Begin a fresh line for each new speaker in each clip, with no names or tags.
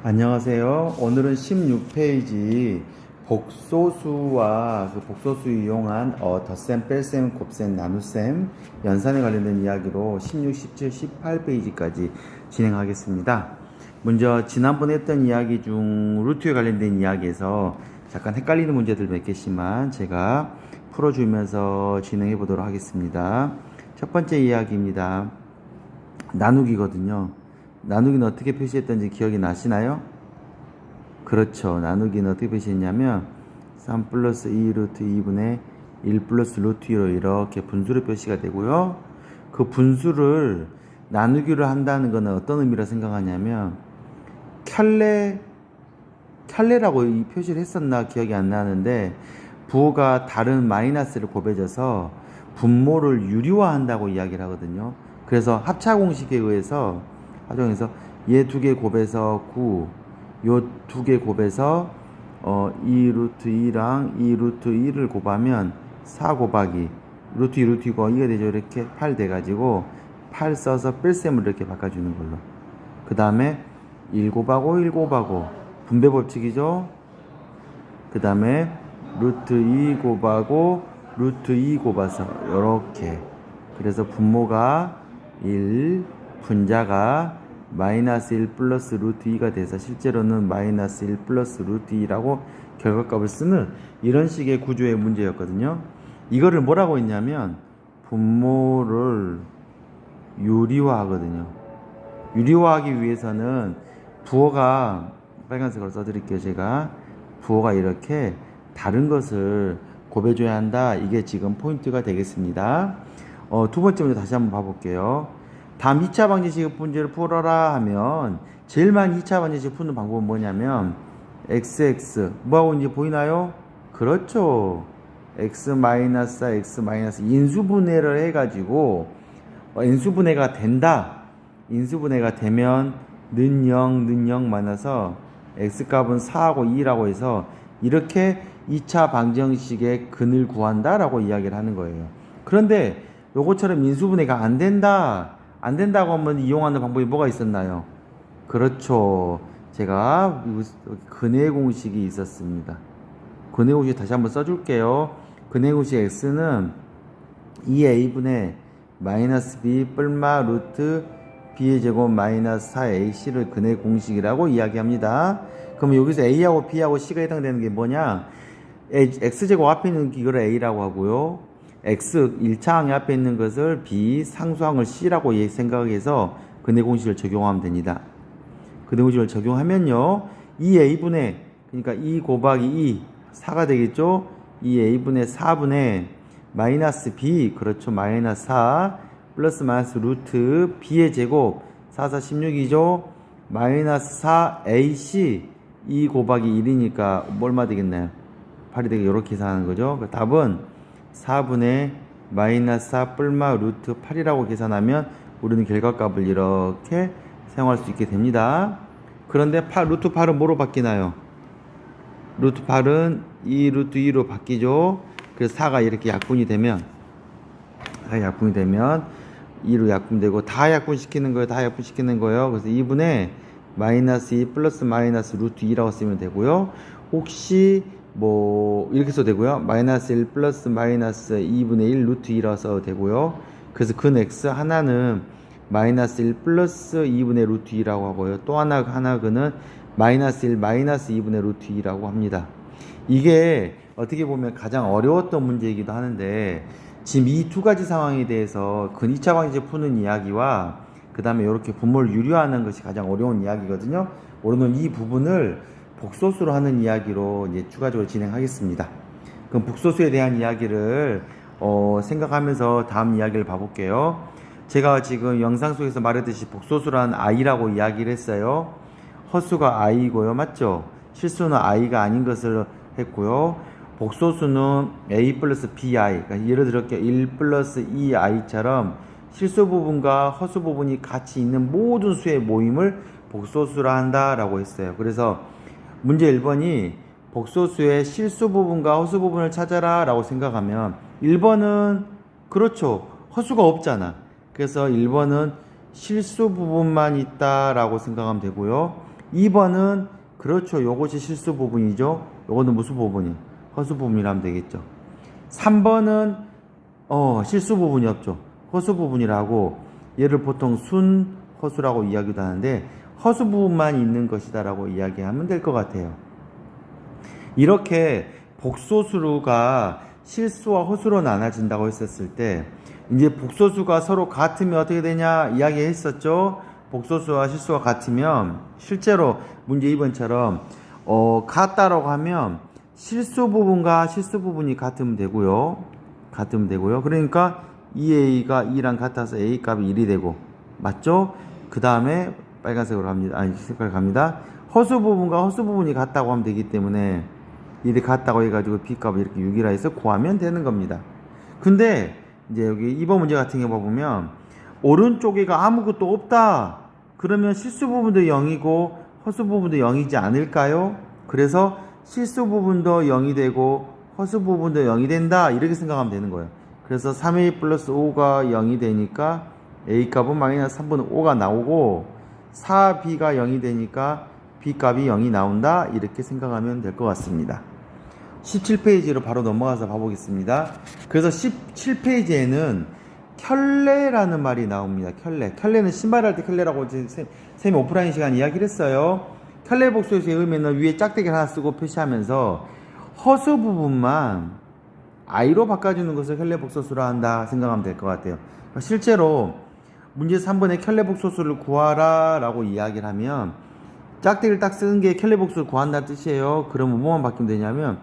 안녕하세요. 오늘은 16페이지 복소수와 그 복소수 이용한 덧셈, 뺄셈, 곱셈, 나눗셈, 연산에 관련된 이야기로 16, 17, 18페이지까지 진행하겠습니다. 먼저 지난번에 했던 이야기 중 루트에 관련된 이야기에서 잠깐 헷갈리는 문제들 몇 개씩만 제가 풀어주면서 진행해 보도록 하겠습니다. 첫 번째 이야기입니다. 나누기거든요. 나누기는 어떻게 표시했던지 기억이 나시나요? 그렇죠. 나누기는 어떻게 표시했냐면 3 플러스 2 루트 2분의 1 플러스 루트 2로 이렇게 분수로 표시가 되고요. 그 분수를 나누기로 한다는 것은 어떤 의미로 생각하냐면 켤레라고 이 표시를 했었나 기억이 안 나는데 부호가 다른 마이너스를 곱해져서 분모를 유리화한다고 이야기를 하거든요. 그래서 합차공식에 의해서 얘 두 개 곱해서 9, 요 두 개 곱해서 2 루트 2랑 2 루트 2를 곱하면 4 곱하기 루트 2 루트 2가 2가 되죠. 이렇게 8 돼가지고 8 써서 뺄셈을 이렇게 바꿔주는 걸로. 그 다음에 1 곱하고 1 곱하고 분배 법칙이죠. 그 다음에 루트 2 곱하고 루트 2 곱해서 이렇게. 그래서 분모가 1, 분자가 마이너스 1 플러스 루트 2가 돼서 실제로는 마이너스 1 플러스 루트 2라고 결과값을 쓰는 이런 식의 구조의 문제였거든요. 이거를 뭐라고 했냐면 분모를 유리화하거든요. 유리화하기 위해서는 부호가 빨간색으로 써드릴게요. 제가 부호가 이렇게 다른 것을 곱해줘야 한다. 이게 지금 포인트가 되겠습니다. 두 번째 문제 다시 한번 봐볼게요. 다음 2차 방정식 문제를 풀어라 하면 제일 많이 2차 방정식 푸는 방법은 뭐냐면 XX 뭐하고 이제 보이나요? 그렇죠. X 마이너스 X 마이너스 인수분해를 해가지고 인수분해가 된다. 인수분해가 되면 는 0, 는 0 많아서 X값은 4하고 2라고 해서 이렇게 2차 방정식의 근을 구한다 라고 이야기를 하는 거예요. 그런데 요것처럼 인수분해가 안 된다고 하면 이용하는 방법이 뭐가 있었나요? 그렇죠. 제가 근해 공식이 있었습니다. 근해 공식 다시 한번 써줄게요. 근해 공식 x는 2a분의 마이너스 b 뿔마 루트 b의 제곱 마이너스 4ac를 근해 공식이라고 이야기합니다. 그럼 여기서 a하고 b하고 c가 해당되는 게 뭐냐? x제곱 앞에 있는 이거를 a라고 하고요. x 1차항이 앞에 있는 것을 b 상수항을 c라고 생각해서 근해 공식을 적용하면 됩니다. 근해 공식을 적용하면요 2a분의 그러니까 2 곱하기 2 4가 되겠죠. 2a분의 4분의 마이너스 b 그렇죠. 마이너스 4 플러스 마이너스 루트 b의 제곱 4, 4, 16이죠. 마이너스 4ac 2 곱하기 1이니까 얼마 되겠나요? 8이 되게 이렇게 계산하는 거죠. 그 답은 4분의 마이너스 4 뿔마 루트 8이라고 계산하면 우리는 결과값을 이렇게 사용할 수 있게 됩니다. 그런데 루트 8은 뭐로 바뀌나요? 루트 8은 2 루트 2로 바뀌죠. 그래서 4가 이렇게 약분이 되면 2로 약분되고 다 약분시키는 거예요. 그래서 2분의 마이너스 2 플러스 마이너스 루트 2라고 쓰면 되고요. 혹시 이렇게 써도 되고요. 마이너스 1 플러스 마이너스 2분의 1 루트 2라고 써도 되고요. 그래서 근 x 하나는 마이너스 1 플러스 2분의 루트 2라고 하고요. 또 하나 근은 마이너스 1 마이너스 2분의 루트 2라고 합니다. 이게 어떻게 보면 가장 어려웠던 문제이기도 하는데 지금 이 두 가지 상황에 대해서 근 2차 방정식 푸는 이야기와 그 다음에 이렇게 분모를 유리화하는 것이 가장 어려운 이야기거든요. 오늘은 이 부분을 복소수로 하는 이야기로 이제 추가적으로 진행하겠습니다. 그럼 복소수에 대한 이야기를 생각하면서 다음 이야기를 봐볼게요. 제가 지금 영상 속에서 말했듯이 복소수란 i라고 이야기를 했어요. 허수가 i고요. 맞죠? 실수는 i가 아닌 것을 했고요. 복소수는 a 플러스 bi 그러니까 예를 들어 1 플러스 2i처럼 실수 부분과 허수 부분이 같이 있는 모든 수의 모임을 복소수라 한다라고 했어요. 그래서 문제 1번이 복소수의 실수 부분과 허수 부분을 찾아라 라고 생각하면 1번은 그렇죠. 허수가 없잖아. 그래서 1번은 실수 부분만 있다 라고 생각하면 되고요. 2번은 그렇죠. 요것이 실수 부분이죠. 요거는 무슨 부분이요? 허수 부분이라면 되겠죠. 3번은 실수 부분이 없죠. 허수 부분이라고 얘를 보통 순 허수라고 이야기도 하는데 허수 부분만 있는 것이다 라고 이야기하면 될 것 같아요. 이렇게 복소수가 실수와 허수로 나눠진다고 했었을 때 이제 복소수가 서로 같으면 어떻게 되냐 이야기했었죠. 복소수와 실수가 같으면 실제로 문제 2번처럼 같다라고 하면 실수 부분과 실수 부분이 같으면 되고요. 그러니까 2a가 2랑 같아서 a 값이 1이 되고 맞죠? 그 다음에 빨간색으로 갑니다. 아니 색깔 갑니다. 허수 부분과 허수 부분이 같다고 하면 되기 때문에 일이 같다고 해가지고 b 값을 이렇게 6이라 해서 구하면 되는 겁니다. 근데 이제 여기 2번 문제 같은 경우 보면 오른쪽에가 아무것도 없다. 그러면 실수 부분도 0이고 허수 부분도 0이지 않을까요? 그래서 실수 부분도 0이 되고 허수 부분도 0이 된다. 이렇게 생각하면 되는 거예요. 그래서 3a 플러스 5가 0이 되니까 a 값은 마이너스 3분의 5가 나오고 4b가 0이 되니까 b 값이 0이 나온다. 이렇게 생각하면 될 것 같습니다. 17페이지로 바로 넘어가서 봐보겠습니다. 그래서 17페이지에는 켤레라는 말이 나옵니다. 켤레는 신발할 때 켤레라고 쌤이 오프라인 시간 이야기를 했어요. 켤레 복소수의 의미는 위에 짝대기 하나 쓰고 표시하면서 허수 부분만 i로 바꿔주는 것을 켤레 복소수라 한다 생각하면 될 것 같아요. 실제로 문제 3번에 켤레 복소수를 구하라 라고 이야기를 하면 짝대기를 딱 쓰는 게 켤레 복소수를 구한다는 뜻이에요. 그러면 뭐만 바뀌면 되냐면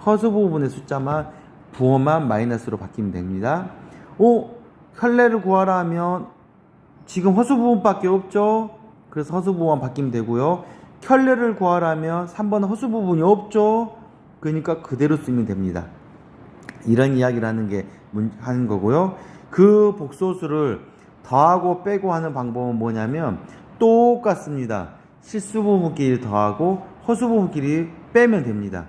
허수 부분의 숫자만 부호만 마이너스로 바뀌면 됩니다. 켤레를 구하라 하면 지금 허수 부분밖에 없죠. 그래서 허수 부분만 바뀌면 되고요. 켤레를 구하라 하면 3번은 허수 부분이 없죠. 그러니까 그대로 쓰면 됩니다. 이런 이야기를 하는 거고요. 그 복소수를 더하고 빼고 하는 방법은 뭐냐면 똑같습니다. 실수 부분끼리 더하고 허수 부분끼리 빼면 됩니다.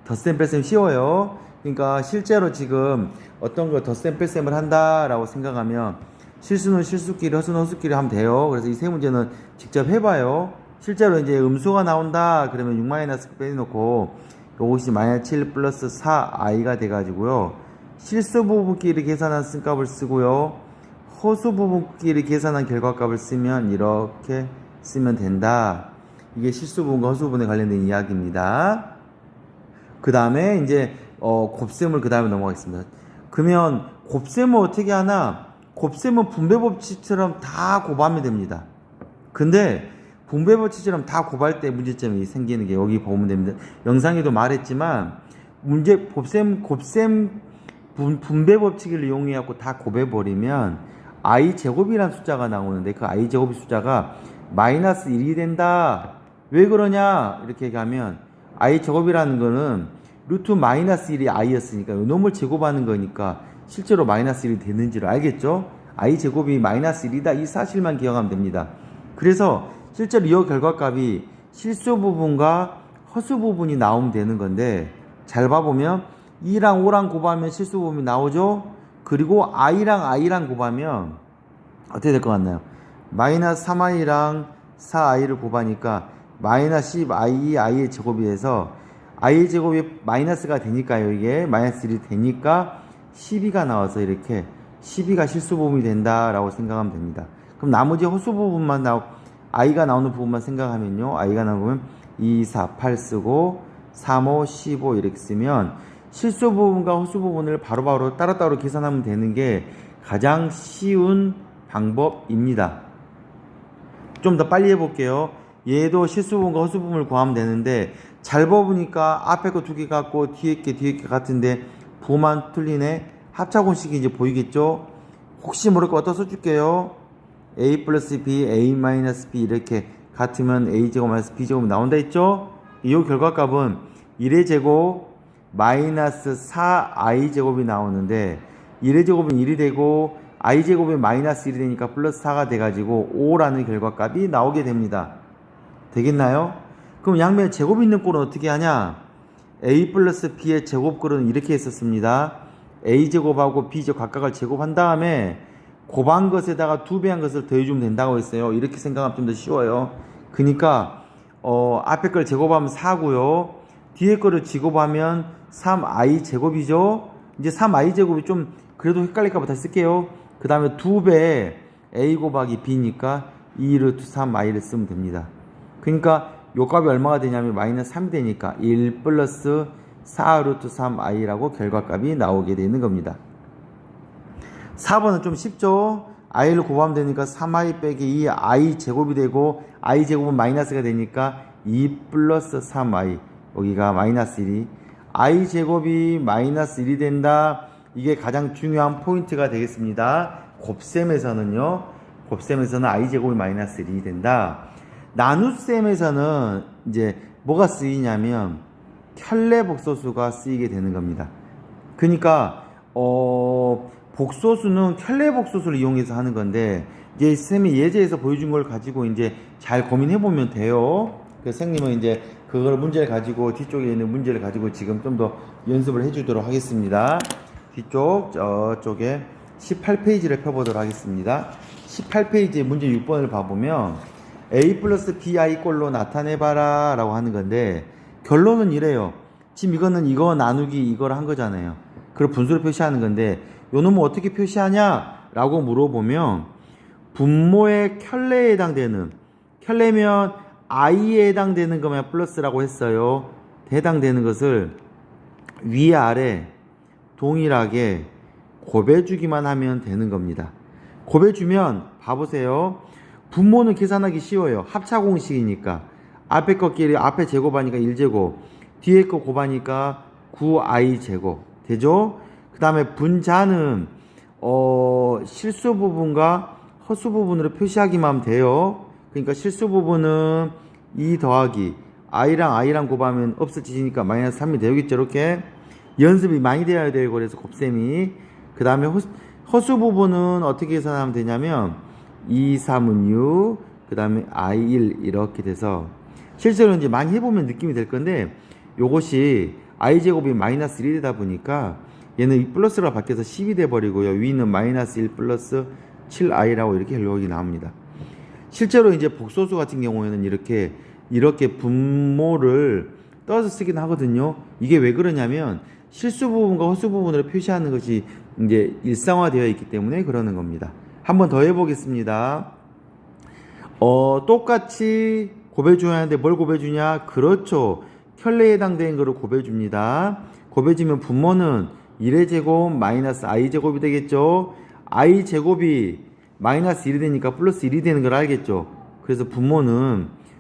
덧셈 뺄셈 쉬워요. 그러니까 실제로 지금 어떤 거 덧셈 뺄셈을 한다라고 생각하면 실수는 실수끼리 허수는 허수끼리 하면 돼요. 그래서 이 세 문제는 직접 해봐요. 실제로 이제 음수가 나온다 그러면 6 빼놓고 이것이 마이너스 7 플러스 4i가 돼가지고요. 실수 부분끼리 계산한 쓴값을 쓰고요. 허수 부분끼리 계산한 결과값을 쓰면 이렇게 쓰면 된다. 이게 실수 부분과 허수 부분에 관련된 이야기입니다. 그 다음에 이제 곱셈을 그 다음에 넘어가겠습니다. 그러면 곱셈을 어떻게 하나? 곱셈은 분배법칙처럼 다 곱하면 됩니다. 근데 분배법칙처럼 다 곱할 때 문제점이 생기는 게 여기 보면 됩니다. 영상에도 말했지만 곱셈 분배법칙을 이용해갖고 다 곱해버리면 i제곱이라는 숫자가 나오는데 그 i제곱의 숫자가 마이너스 1이 된다. 왜 그러냐? 이렇게 얘기하면 i제곱이라는 거는 루트 마이너스 1이 i였으니까 요놈을 제곱하는 거니까 실제로 마이너스 1이 되는지를 알겠죠? i제곱이 마이너스 1이다. 이 사실만 기억하면 됩니다. 그래서 실제로 이 결과값이 실수 부분과 허수 부분이 나오면 되는 건데 잘 봐보면 2랑 5랑 곱하면 실수 부분이 나오죠? 그리고 i랑 곱하면 어떻게 될 것 같나요? 마이너스 3i랑 4i를 곱하니까 마이너스 10i의 제곱이 돼서 i의 제곱이 마이너스가 되니까요. 이게 마이너스 1이 되니까 12가 나와서 이렇게 12가 실수 부분이 된다라고 생각하면 됩니다. 그럼 나머지 허수 부분만 i가 나오는 부분만 생각하면요. i가 나오면 2, 4, 8 쓰고 3, 5, 15 이렇게 쓰면 실수 부분과 허수 부분을 바로바로 따로따로 계산하면 되는 게 가장 쉬운 방법입니다. 좀 더 빨리 해볼게요. 얘도 실수 부분과 허수 부분을 구하면 되는데 잘 봐보니까 앞에 거 두 개 같고 뒤에 게 같은데 부호만 틀리네. 합차공식이 이제 보이겠죠? 혹시 모를 거 어디다 써줄게요. a 플러스 b, a 마이너스 b 이렇게 같으면 a제곱 마이너스 b제곱이 나온다 했죠? 이 결과값은 1의 제곱 마이너스 4i제곱이 나오는데 1의 제곱은 1이 되고 i제곱이 마이너스 1이 되니까 플러스 4가 돼가지고 5라는 결과값이 나오게 됩니다. 되겠나요? 그럼 양면에 제곱이 있는 꼴은 어떻게 하냐? a 플러스 b의 제곱꼴은 이렇게 했었습니다. a제곱하고 b제곱 각각을 제곱한 다음에 곱한 것에다가 2배 한 것을 더해주면 된다고 했어요. 이렇게 생각하면 좀 더 쉬워요. 그러니까 앞에 걸 제곱하면 4고요. 뒤에 거를 제곱하면 3i 제곱이죠. 이제 3i 제곱이 좀 그래도 헷갈릴까 봐 다시 쓸게요. 그 다음에 2배 a 곱하기 b니까 2 루트 3i를 쓰면 됩니다. 그러니까 요 값이 얼마가 되냐면 마이너스 3이 되니까 1 플러스 4 루트 3i라고 결과값이 나오게 되는 겁니다. 4번은 좀 쉽죠. i를 곱하면 되니까 3i 빼기 2 i 제곱이 되고 i 제곱은 마이너스가 되니까 2 플러스 3i 여기가 마이너스 1이 i 제곱이 마이너스 1이 된다. 이게 가장 중요한 포인트가 되겠습니다. 곱셈에서는요. 곱셈에서는 i 제곱이 마이너스 1이 된다. 나눗셈에서는 이제 뭐가 쓰이냐면 켤레 복소수가 쓰이게 되는 겁니다. 그러니까 복소수는 켤레 복소수를 이용해서 하는 건데 이제 쌤이 예제에서 보여준 걸 가지고 이제 잘 고민해 보면 돼요. 그래서 선생님은 이제 그걸 문제를 가지고 뒤쪽에 있는 문제를 가지고 지금 좀 더 연습을 해주도록 하겠습니다. 뒤쪽 저쪽에 18페이지를 펴보도록 하겠습니다. 18페이지 문제 6번을 봐보면 a 플러스 bi 꼴로 나타내봐라 라고 하는 건데 결론은 이래요. 지금 이거는 이거 나누기 이걸 한 거잖아요. 그걸 분수로 표시하는 건데 요 놈은 어떻게 표시하냐 라고 물어보면 분모의 켤레에 해당되는 켤레면 i에 해당되는 거면 플러스라고 했어요. 해당되는 것을 위아래 동일하게 곱해주기만 하면 되는 겁니다. 곱해주면 봐보세요. 분모는 계산하기 쉬워요. 합차공식이니까 앞에 거끼리 앞에 제곱하니까 1제곱 뒤에 거 곱하니까 9i 제곱 되죠? 그 다음에 분자는 실수 부분과 허수 부분으로 표시하기만 하면 돼요. 그러니까 실수 부분은 2 더하기 i랑 곱하면 없어지니까 마이너스 3이 되겠죠. 이렇게 연습이 많이 되어야 되고 그래서 곱셈이 그 다음에 허수 부분은 어떻게 계산하면 되냐면 2, 3은 6, 그 다음에 i1 이렇게 돼서 실제로 이제 많이 해보면 느낌이 될 건데 요것이 i제곱이 마이너스 1이 되다 보니까 얘는 플러스가 바뀌어서 10이 돼버리고요. 위는 마이너스 1 플러스 7i라고 이렇게 결론이 나옵니다. 실제로 이제 복소수 같은 경우에는 이렇게 분모를 떠서 쓰긴 하거든요. 이게 왜 그러냐면 실수 부분과 허수 부분으로 표시하는 것이 이제 일상화되어 있기 때문에 그러는 겁니다. 한번 더 해보겠습니다. 똑같이 곱해줘야 하는데 뭘 곱해주냐? 그렇죠. 켤레에 해당되는 거를 곱해줍니다. 곱해주면 분모는 1의 제곱 마이너스 i 제곱이 되겠죠. i 제곱이 마이너스 1이 되니까 플러스 1이 되는 걸 알겠죠. 그래서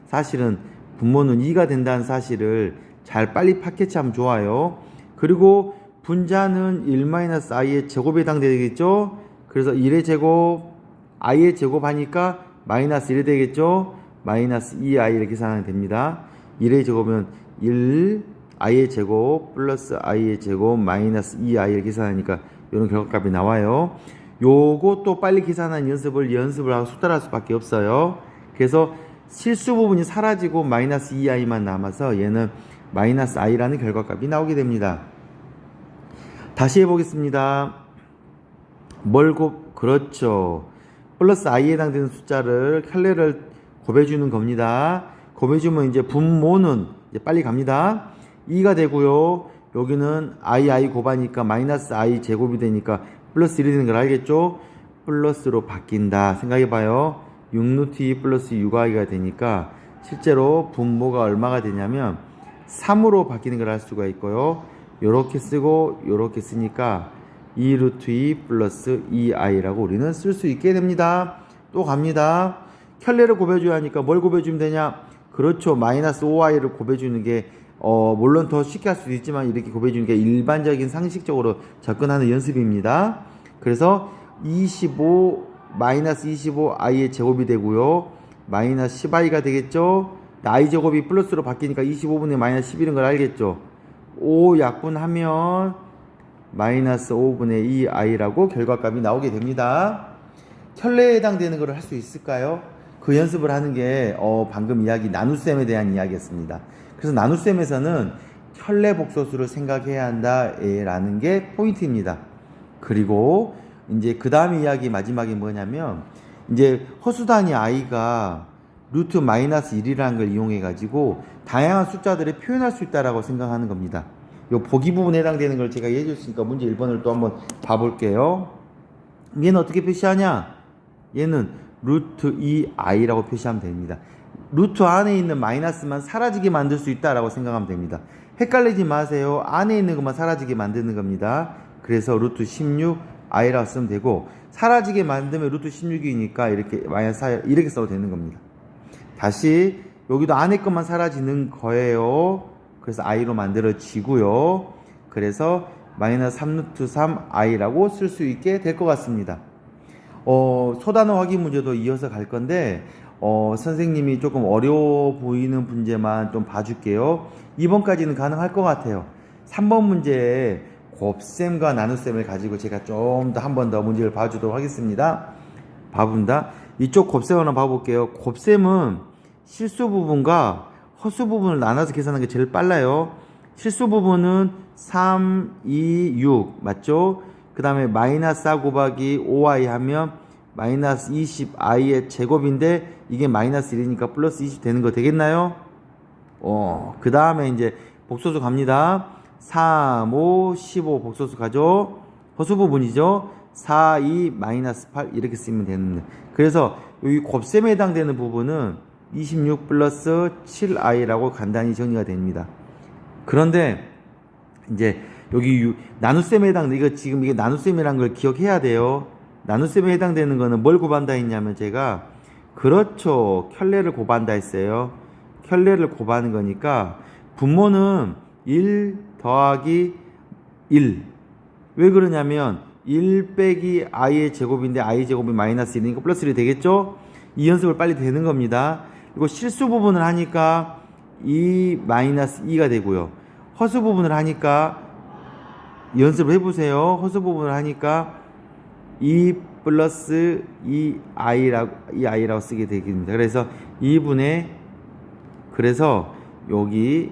사실은 분모는 2가 된다는 사실을 잘 빨리 파캐치하면 좋아요. 그리고 분자는 1-i의 제곱에 해당되겠죠. 그래서 1의 제곱 i의 제곱 하니까 마이너스 1이 되겠죠. 마이너스 2i를 계산하면 됩니다. 1의 제곱은 1 i의 제곱 플러스 i의 제곱 마이너스 2i를 계산하니까 이런 결과값이 나와요. 요것도 빨리 계산하는 연습을 하고 숙달할 수밖에 없어요. 그래서 실수 부분이 사라지고 마이너스 2i만 남아서 얘는 마이너스 i라는 결과값이 나오게 됩니다. 다시 해보겠습니다. 그렇죠. 플러스 i에 해당되는 숫자를 켤레를 곱해주는 겁니다. 곱해주면 이제 분모는 이제 빨리 갑니다. 2가 되고요. 여기는 i 곱하니까 마이너스 i 제곱이 되니까 플러스 1이 되는 걸 알겠죠? 플러스로 바뀐다. 생각해봐요. 6루트 2 플러스 6i가 되니까 실제로 분모가 얼마가 되냐면 3으로 바뀌는 걸 알 수가 있고요. 요렇게 쓰고 요렇게 쓰니까 2루트 2 플러스 2i라고 우리는 쓸 수 있게 됩니다. 또 갑니다. 켤레를 곱해줘야 하니까 뭘 곱해주면 되냐? 그렇죠. 마이너스 5i를 곱해주는 게 물론 더 쉽게 할 수도 있지만 이렇게 곱해주는 게 일반적인 상식적으로 접근하는 연습입니다. 그래서 마이너스 25i의 제곱이 되고요. 마이너스 10i가 되겠죠. i 제곱이 플러스로 바뀌니까 25분의 마이너스 10이라는 걸 알겠죠. 5 약분하면 마이너스 5분의 2i라고 결과값이 나오게 됩니다. 켤레에 해당되는 걸 할 수 있을까요? 그 연습을 하는 게 방금 이야기 나눗셈에 대한 이야기였습니다. 그래서 나눗셈에서는 켤레 복소수를 생각해야 한다라는 게 포인트입니다. 그리고 이제 그 다음 이야기 마지막이 뭐냐면 이제 허수단위 i가 루트 마이너스 1이라는 걸 이용해 가지고 다양한 숫자들을 표현할 수 있다라고 생각하는 겁니다. 요 보기 부분에 해당되는 걸 제가 이해해 줬으니까 문제 1번을 또 한번 봐볼게요. 얘는 어떻게 표시하냐? 얘는 루트 2i라고 표시하면 됩니다. 루트 안에 있는 마이너스만 사라지게 만들 수 있다라고 생각하면 됩니다. 헷갈리지 마세요. 안에 있는 것만 사라지게 만드는 겁니다. 그래서 루트 16i라고 쓰면 되고, 사라지게 만들면 루트 16이니까 이렇게 마이너스 4 이렇게 써도 되는 겁니다. 다시 여기도 안에 것만 사라지는 거예요. 그래서 i로 만들어지고요. 그래서 마이너스 3루트 3i라고 쓸 수 있게 될 것 같습니다. 소단어 확인 문제도 이어서 갈 건데 선생님이 조금 어려워 보이는 문제만 좀 봐줄게요. 2번까지는 가능할 것 같아요. 3번 문제에 곱셈과 나눗셈을 가지고 제가 좀 더 한 번 더 문제를 봐주도록 하겠습니다. 봐본다. 이쪽 곱셈 하나 봐볼게요. 곱셈은 실수 부분과 허수 부분을 나눠서 계산하는 게 제일 빨라요. 실수 부분은 3, 2, 6 맞죠? 그 다음에 마이너스 4 곱하기 5i 하면 마이너스 20i의 제곱인데 이게 마이너스 1이니까 플러스 20 되는 거 되겠나요? 그 다음에 이제 복소수 갑니다. 3, 5, 15 복소수 가죠. 허수 부분이죠. 4, 2, 마이너스 8 이렇게 쓰면 되는데, 그래서 여기 곱셈에 해당되는 부분은 26 플러스 7i라고 간단히 정리가 됩니다. 그런데 이제 여기 나눗셈에 이거 지금 이게 나눗셈이라는 걸 기억해야 돼요. 나눗셈에 해당되는 거는 뭘 곱한다 했냐면 제가 그렇죠, 켤레를 곱한다 했어요. 켤레를 곱하는 거니까 분모는 1 더하기 1. 왜 그러냐면 1 빼기 i의 제곱인데 i 제곱이 마이너스 1이니까 플러스 1이 되겠죠? 이 연습을 빨리 되는 겁니다. 그리고 실수 부분을 하니까 2 마이너스 2가 되고요. 허수 부분을 하니까 연습을 해보세요. 허수 부분을 하니까 2 플러스 2i라고 쓰게 되겠습니다. 그래서 2분의, 그래서 여기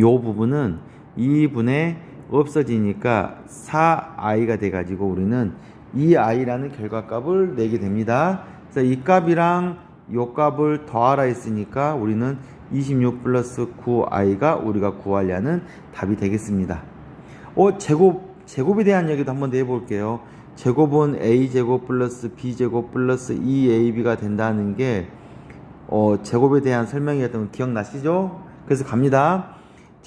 요 부분은 2분의 없어지니까 4i가 돼가지고 우리는 2i라는 결과값을 내게 됩니다. 그래서 이 값이랑 요 값을 더하라 했으니까 우리는 26 플러스 9i가 우리가 구하려는 답이 되겠습니다. 제곱에 대한 얘기도 한번 더 해볼게요. 제곱은 a제곱 플러스 b제곱 플러스 2ab가 된다는 게 제곱에 대한 설명이었던 거 기억나시죠? 그래서 갑니다.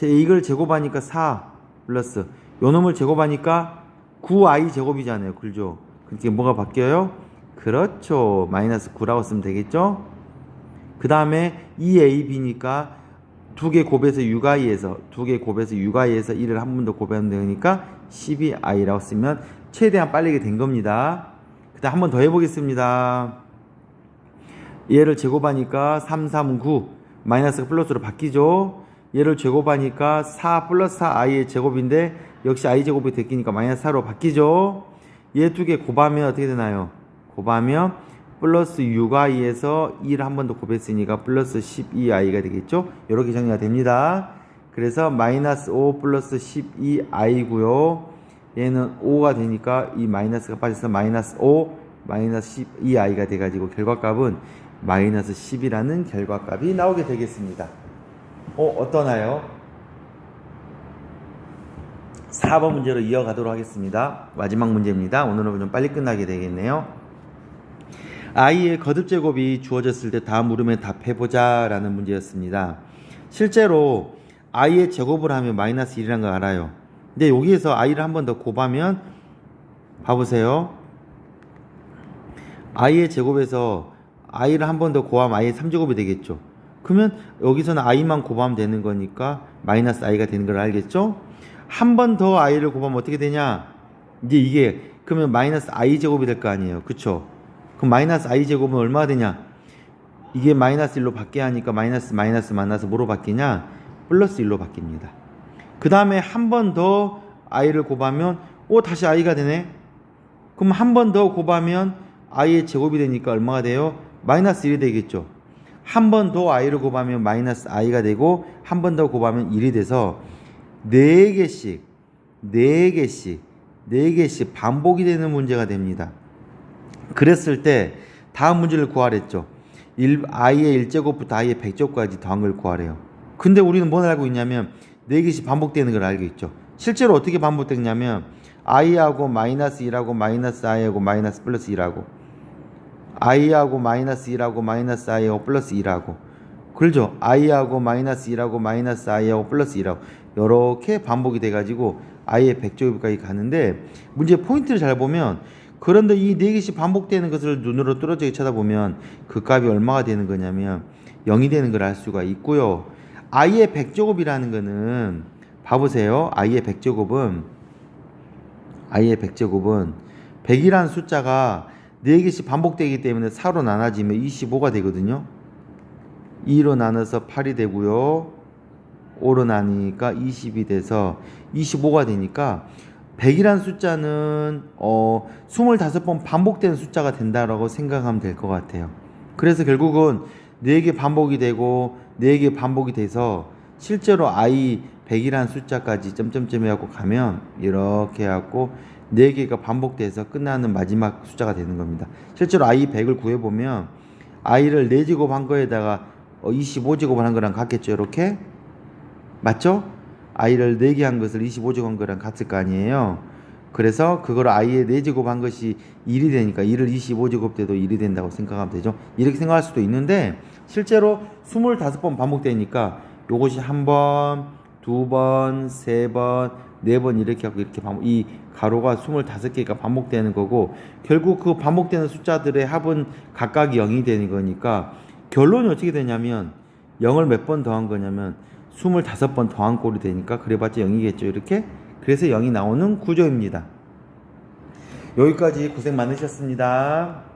이걸 제곱하니까 4 플러스 요 놈을 제곱하니까 9i 제곱이잖아요. 그죠? 그렇게 뭐가 바뀌어요? 그렇죠. 마이너스 9라고 쓰면 되겠죠? 그 다음에 2ab니까 두 개 곱해서 6i에서 1을 한 번 더 곱하면 되니까 12i라고 쓰면 최대한 빨리게 된 겁니다. 그 다음 한 번 더 해보겠습니다. 얘를 제곱하니까 3, 3, 9 마이너스가 플러스로 바뀌죠. 얘를 제곱하니까 4 플러스 4i의 제곱인데 역시 i 제곱이 됐으니까 마이너스 4로 바뀌죠. 얘 두 개 곱하면 어떻게 되나요? 곱하면 플러스 6i에서 2를 한 번 더 곱했으니까 플러스 12i가 되겠죠. 이렇게 정리가 됩니다. 그래서 마이너스 5 플러스 12i고요. 얘는 5가 되니까 이 마이너스가 빠져서 마이너스 5 마이너스 12i가 돼가지고 결과값은 마이너스 10이라는 결과값이 나오게 되겠습니다. 어떠나요? 4번 문제로 이어가도록 하겠습니다. 마지막 문제입니다. 오늘은 좀 빨리 끝나게 되겠네요. i의 거듭 제곱이 주어졌을 때 다음 물음에 답해보자 라는 문제였습니다. 실제로 i의 제곱을 하면 마이너스 1이라는 걸 알아요. 근데 여기에서 i를 한 번 더 곱하면 봐보세요. i의 제곱에서 i를 한 번 더 곱하면 i의 3제곱이 되겠죠. 그러면 여기서는 i만 곱하면 되는 거니까 마이너스 i가 되는 걸 알겠죠? 한 번 더 i를 곱하면 어떻게 되냐? 이제 이게 그러면 마이너스 i 제곱이 될 거 아니에요. 그쵸? 그럼 마이너스 i 제곱은 얼마가 되냐? 이게 마이너스 1로 바뀌게 하니까 마이너스 만나서 뭐로 바뀌냐? 플러스 1로 바뀝니다. 그 다음에 한 번 더 i를 곱하면 다시 i가 되네? 그럼 한 번 더 곱하면 i의 제곱이 되니까 얼마가 돼요? 마이너스 1이 되겠죠. 한 번 더 i를 곱하면 마이너스 i가 되고 한 번 더 곱하면 1이 돼서 4개씩 반복이 되는 문제가 됩니다. 그랬을 때 다음 문제를 구하랬죠. i의 1제곱부터 i의 100제곱까지 더한 걸 구하래요. 근데 우리는 뭘 알고 있냐면 4개씩 반복되는 걸 알고 있죠. 실제로 어떻게 반복되냐면 i하고 마이너스 1하고 마이너스 i하고 마이너스 플러스 1하고 i하고 마이너스 1하고 마이너스 i하고 플러스 1하고 그렇죠. i하고 마이너스 1하고 마이너스 i하고 플러스 1하고 이렇게 반복이 돼가지고 i의 100제곱까지 가는데 문제 포인트를 잘 보면 그런데 이 4개씩 반복되는 것을 눈으로 뚫어지게 쳐다보면 그 값이 얼마가 되는 거냐면 0이 되는 걸 알 수가 있고요. i의 100제곱이라는 거는 봐보세요. i의 100제곱은 100이라는 숫자가 4개씩 반복되기 때문에 4로 나눠지면 25가 되거든요. 2로 나눠서 8이 되고요. 5로 나누니까 20이 돼서 25가 되니까 100이라는 숫자는 25번 반복되는 숫자가 된다라고 생각하면 될 것 같아요. 그래서 결국은 4개 반복이 되고 4개 반복이 돼서 실제로 i 100이라는 숫자까지 점점점 해갖고 가면 이렇게 해갖고 4개가 반복돼서 끝나는 마지막 숫자가 되는 겁니다. 실제로 i 100을 구해보면 i를 4제곱 한 거에다가 25제곱 한 거랑 같겠죠. 이렇게 맞죠? i를 4개 한 것을 25제곱 한 거랑 같을 거 아니에요. 그래서 그걸 i의 4제곱 한 것이 1이 되니까 1을 25제곱 돼도 1이 된다고 생각하면 되죠. 이렇게 생각할 수도 있는데 실제로 25번 반복되니까 요것이 한 번, 두 번, 세 번, 네 번 이렇게 하고 이렇게 이 가로가 25개가 반복되는 거고 결국 그 반복되는 숫자들의 합은 각각 0이 되는 거니까 결론이 어떻게 되냐면 0을 몇 번 더한 거냐면 25번 더한 꼴이 되니까 그래봤자 0이겠죠. 이렇게 그래서 0이 나오는 구조입니다. 여기까지 고생 많으셨습니다.